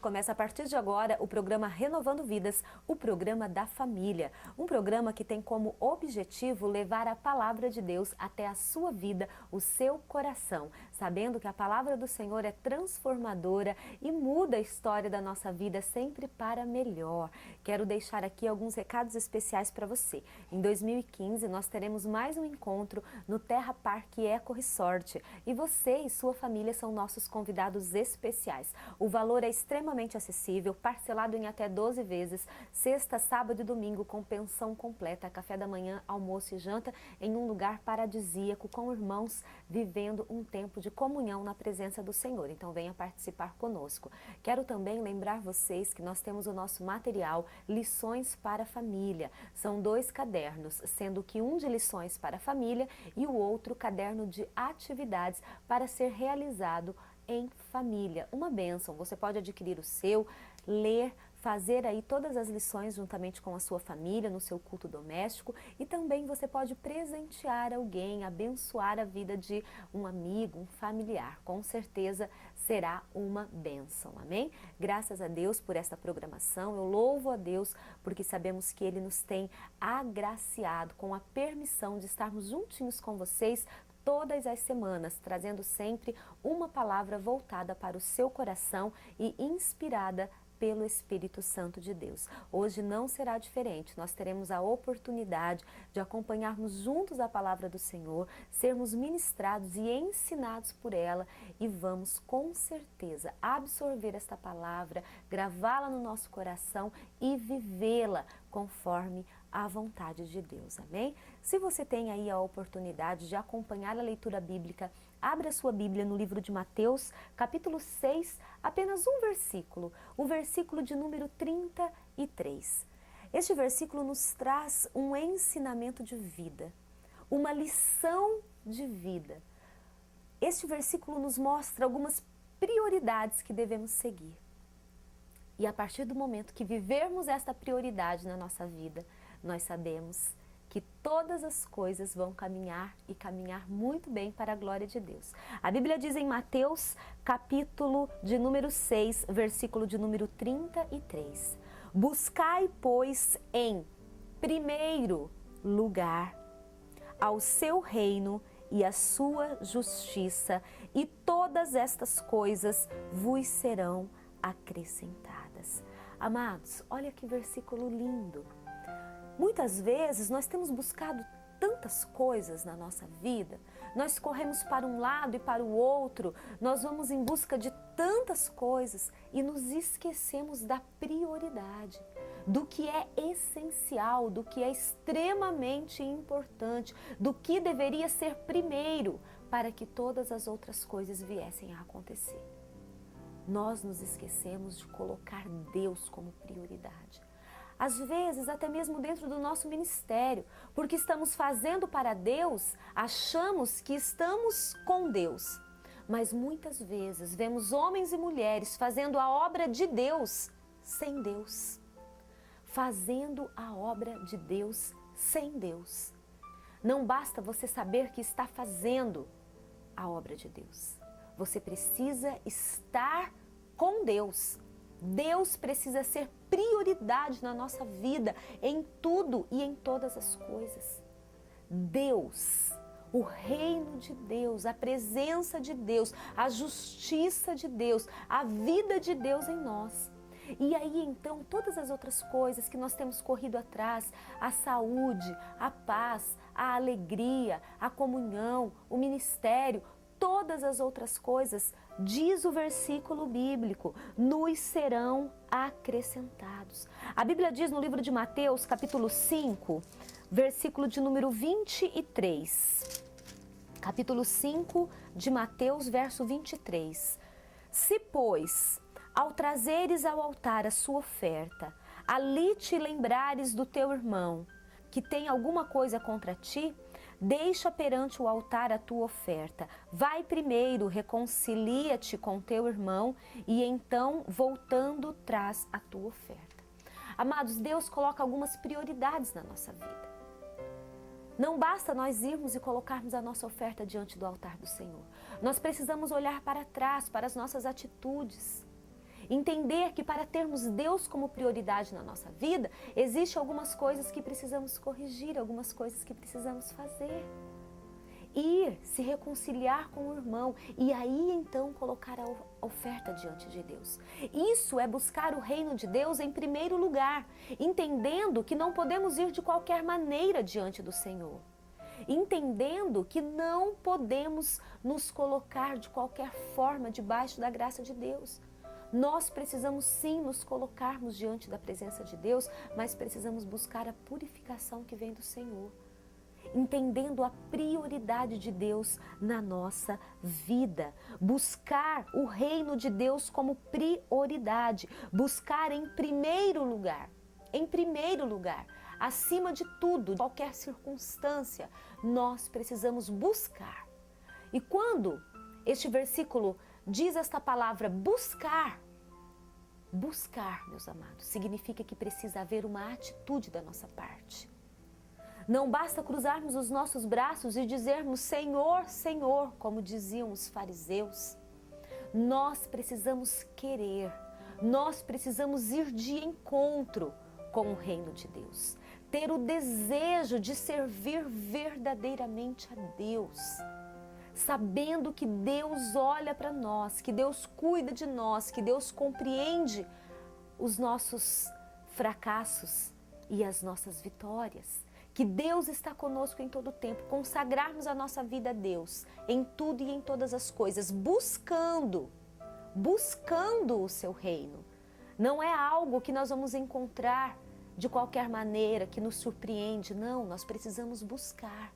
Começa a partir de agora o programa Renovando Vidas, o programa da família. Um programa que tem como objetivo levar a palavra de Deus até a sua vida, o seu coração, sabendo que a palavra do Senhor é transformadora e muda a história da nossa vida sempre para melhor. Quero deixar aqui alguns recados especiais para você. Em 2015 nós teremos mais um encontro no Terra Parque Eco Resort e você e sua família são nossos convidados especiais. O valor é extremamente acessível, parcelado em até 12 vezes, sexta, sábado e domingo com pensão completa, café da manhã, almoço e janta em um lugar paradisíaco com irmãos vivendo um tempo de comunhão na presença do Senhor. Então venha participar conosco. Quero também lembrar vocês que nós temos o nosso material Lições para a Família. São 2 cadernos, sendo que um de lições para a família e o outro caderno de atividades para ser realizado em família. Uma bênção, você pode adquirir o seu, ler, fazer aí todas as lições juntamente com a sua família, no seu culto doméstico, e também você pode presentear alguém, abençoar a vida de um amigo, um familiar. Com certeza será uma bênção, amém? Graças a Deus por esta programação, eu louvo a Deus porque sabemos que Ele nos tem agraciado com a permissão de estarmos juntinhos com vocês todas as semanas, trazendo sempre uma palavra voltada para o seu coração e inspirada pelo Espírito Santo de Deus. Hoje não será diferente, nós teremos a oportunidade de acompanharmos juntos a palavra do Senhor, sermos ministrados e ensinados por ela e vamos com certeza absorver esta palavra, gravá-la no nosso coração e vivê-la conforme a vontade de Deus, amém? Se você tem aí a oportunidade de acompanhar a leitura bíblica, abra sua Bíblia no livro de Mateus, capítulo 6, apenas um versículo, o versículo de número 33. Este versículo nos traz um ensinamento de vida, uma lição de vida. Este versículo nos mostra algumas prioridades que devemos seguir. E a partir do momento que vivermos esta prioridade na nossa vida, nós sabemos que todas as coisas vão caminhar e caminhar muito bem para a glória de Deus. A Bíblia diz em Mateus, capítulo de número 6, versículo de número 33. Buscai, pois, em primeiro lugar ao seu reino e a sua justiça, e todas estas coisas vos serão acrescentadas. Amados, olha que versículo lindo. Muitas vezes nós temos buscado tantas coisas na nossa vida, nós corremos para um lado e para o outro, nós vamos em busca de tantas coisas e nos esquecemos da prioridade, do que é essencial, do que é extremamente importante, do que deveria ser primeiro para que todas as outras coisas viessem a acontecer. Nós nos esquecemos de colocar Deus como prioridade. Às vezes, até mesmo dentro do nosso ministério, porque estamos fazendo para Deus, achamos que estamos com Deus. Mas muitas vezes vemos homens e mulheres fazendo a obra de Deus sem Deus. Fazendo a obra de Deus sem Deus. Não basta você saber que está fazendo a obra de Deus. Você precisa estar com Deus. Deus precisa ser prioridade na nossa vida, em tudo e em todas as coisas. Deus, o reino de Deus, a presença de Deus, a justiça de Deus, a vida de Deus em nós. E aí então todas as outras coisas que nós temos corrido atrás, a saúde, a paz, a alegria, a comunhão, o ministério, todas as outras coisas, diz o versículo bíblico, nos serão acrescentados. A Bíblia diz no livro de Mateus, capítulo 5, versículo de número 23. Capítulo 5 de Mateus, verso 23. Se, pois, ao trazeres ao altar a sua oferta, ali te lembrares do teu irmão, que tem alguma coisa contra ti, deixa perante o altar a tua oferta. Vai primeiro, reconcilia-te com teu irmão e então, voltando, traz a tua oferta. Amados, Deus coloca algumas prioridades na nossa vida. Não basta nós irmos e colocarmos a nossa oferta diante do altar do Senhor. Nós precisamos olhar para trás, para as nossas atitudes Entender que para termos Deus como prioridade na nossa vida, existem algumas coisas que precisamos corrigir, algumas coisas que precisamos fazer. Ir, se reconciliar com o irmão e aí então colocar a oferta diante de Deus. Isso é buscar o reino de Deus em primeiro lugar, entendendo que não podemos ir de qualquer maneira diante do Senhor. Entendendo que não podemos nos colocar de qualquer forma debaixo da graça de Deus. Nós precisamos sim nos colocarmos diante da presença de Deus, mas precisamos buscar a purificação que vem do Senhor. Entendendo a prioridade de Deus na nossa vida. Buscar o reino de Deus como prioridade. Buscar em primeiro lugar. Em primeiro lugar. Acima de tudo, qualquer circunstância, nós precisamos buscar. E quando este versículo diz esta palavra buscar, buscar, meus amados, significa que precisa haver uma atitude da nossa parte. Não basta cruzarmos os nossos braços e dizermos Senhor, Senhor, como diziam os fariseus. Nós precisamos querer, nós precisamos ir de encontro com o reino de Deus. Ter o desejo de servir verdadeiramente a Deus. Sabendo que Deus olha para nós, que Deus cuida de nós, que Deus compreende os nossos fracassos e as nossas vitórias. Que Deus está conosco em todo o tempo, consagrarmos a nossa vida a Deus, em tudo e em todas as coisas, buscando o seu reino. Não é algo que nós vamos encontrar de qualquer maneira, que nos surpreende, não, nós precisamos buscar.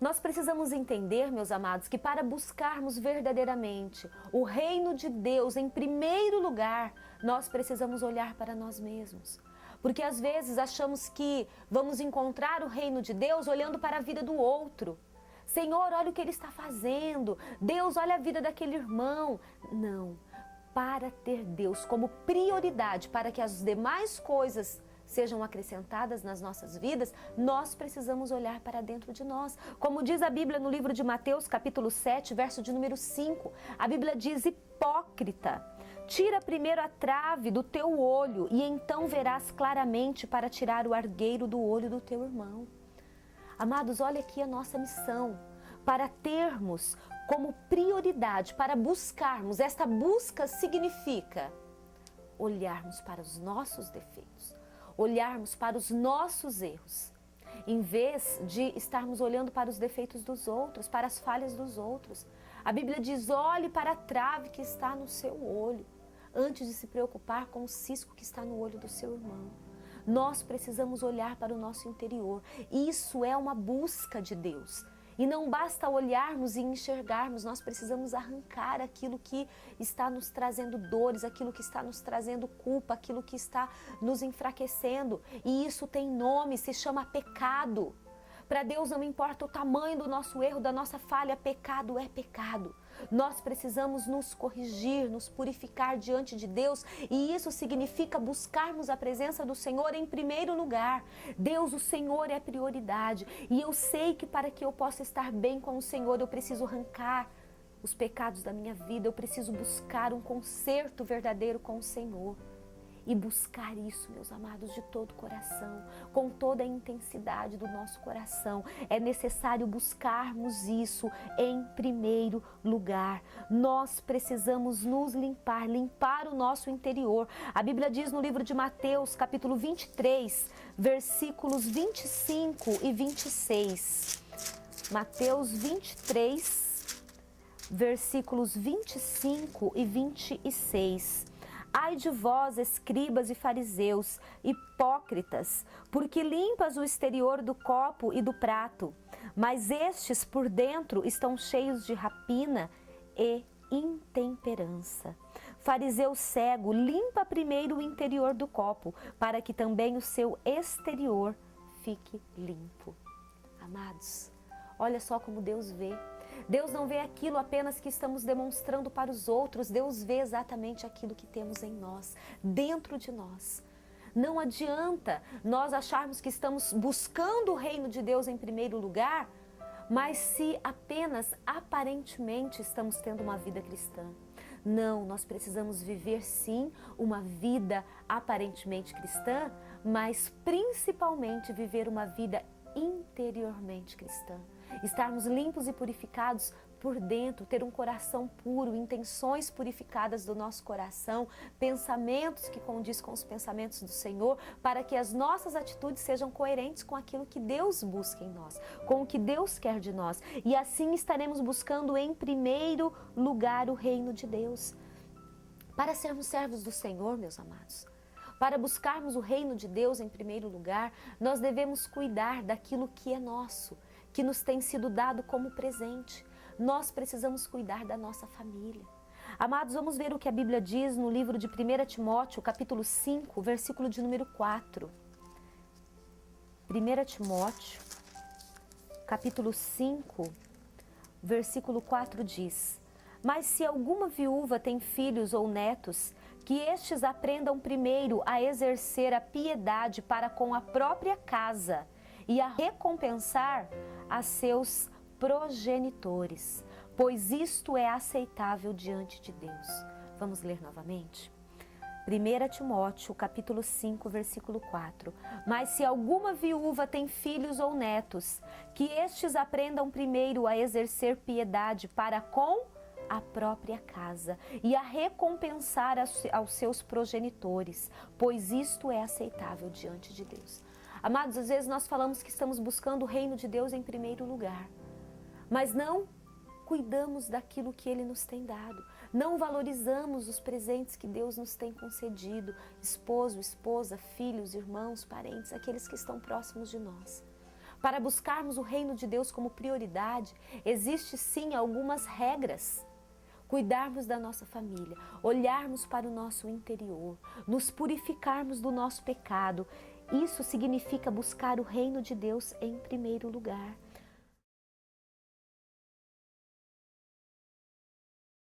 Nós precisamos entender, meus amados, que para buscarmos verdadeiramente o reino de Deus em primeiro lugar, nós precisamos olhar para nós mesmos. Porque às vezes achamos que vamos encontrar o reino de Deus olhando para a vida do outro. Senhor, olha o que ele está fazendo. Deus, olha a vida daquele irmão. Não, para ter Deus como prioridade, para que as demais coisas sejam acrescentadas nas nossas vidas, nós precisamos olhar para dentro de nós. Como diz a Bíblia no livro de Mateus, capítulo 7, verso de número 5, a Bíblia diz, hipócrita, tira primeiro a trave do teu olho e então verás claramente para tirar o argueiro do olho do teu irmão. Amados, olha aqui a nossa missão, para termos como prioridade, para buscarmos, esta busca significa olharmos para os nossos defeitos, olharmos para os nossos erros, em vez de estarmos olhando para os defeitos dos outros, para as falhas dos outros. A Bíblia diz, olhe para a trave que está no seu olho, antes de se preocupar com o cisco que está no olho do seu irmão. Nós precisamos olhar para o nosso interior. Isso é uma busca de Deus. E não basta olharmos e enxergarmos, nós precisamos arrancar aquilo que está nos trazendo dores, aquilo que está nos trazendo culpa, aquilo que está nos enfraquecendo. E isso tem nome, se chama pecado. Para Deus não importa o tamanho do nosso erro, da nossa falha, pecado é pecado. Nós precisamos nos corrigir, nos purificar diante de Deus e isso significa buscarmos a presença do Senhor em primeiro lugar. Deus, o Senhor é prioridade e eu sei que para que eu possa estar bem com o Senhor eu preciso arrancar os pecados da minha vida, eu preciso buscar um conserto verdadeiro com o Senhor. E buscar isso, meus amados, de todo o coração, com toda a intensidade do nosso coração. É necessário buscarmos isso em primeiro lugar. Nós precisamos nos limpar, limpar o nosso interior. A Bíblia diz no livro de Mateus, capítulo 23, versículos 25 e 26. Mateus 23, versículos 25 e 26. Ai de vós, escribas e fariseus, hipócritas, porque limpas o exterior do copo e do prato, mas estes por dentro estão cheios de rapina e intemperança. Fariseu cego, limpa primeiro o interior do copo, para que também o seu exterior fique limpo. Amados, olha só como Deus vê. Deus não vê aquilo apenas que estamos demonstrando para os outros, Deus vê exatamente aquilo que temos em nós, dentro de nós. Não adianta nós acharmos que estamos buscando o reino de Deus em primeiro lugar, mas se apenas aparentemente estamos tendo uma vida cristã. Não, nós precisamos viver sim uma vida aparentemente cristã, mas principalmente viver uma vida interiormente cristã. Estarmos limpos e purificados por dentro, ter um coração puro, intenções purificadas do nosso coração, pensamentos que condiz com os pensamentos do Senhor, para que as nossas atitudes sejam coerentes com aquilo que Deus busca em nós, com o que Deus quer de nós. E assim estaremos buscando em primeiro lugar o reino de Deus. Para sermos servos do Senhor, meus amados, para buscarmos o reino de Deus em primeiro lugar, nós devemos cuidar daquilo que é nosso, que nos tem sido dado como presente. Nós precisamos cuidar da nossa família. Amados, vamos ver o que a Bíblia diz no livro de 1 Timóteo, capítulo 5, versículo de número 4. 1 Timóteo, capítulo 5, versículo 4 diz: Mas se alguma viúva tem filhos ou netos, que estes aprendam primeiro a exercer a piedade para com a própria casa e a recompensar a seus progenitores, pois isto é aceitável diante de Deus. Vamos ler novamente? 1 Timóteo, capítulo 5, versículo 4. Mas se alguma viúva tem filhos ou netos, que estes aprendam primeiro a exercer piedade para com a própria casa e a recompensar aos seus progenitores, pois isto é aceitável diante de Deus. Amados, às vezes nós falamos que estamos buscando o reino de Deus em primeiro lugar, mas não cuidamos daquilo que Ele nos tem dado, não valorizamos os presentes que Deus nos tem concedido, esposo, esposa, filhos, irmãos, parentes, aqueles que estão próximos de nós. Para buscarmos o reino de Deus como prioridade, existe sim algumas regras. Cuidarmos da nossa família, olharmos para o nosso interior, nos purificarmos do nosso pecado. Isso significa buscar o reino de Deus em primeiro lugar.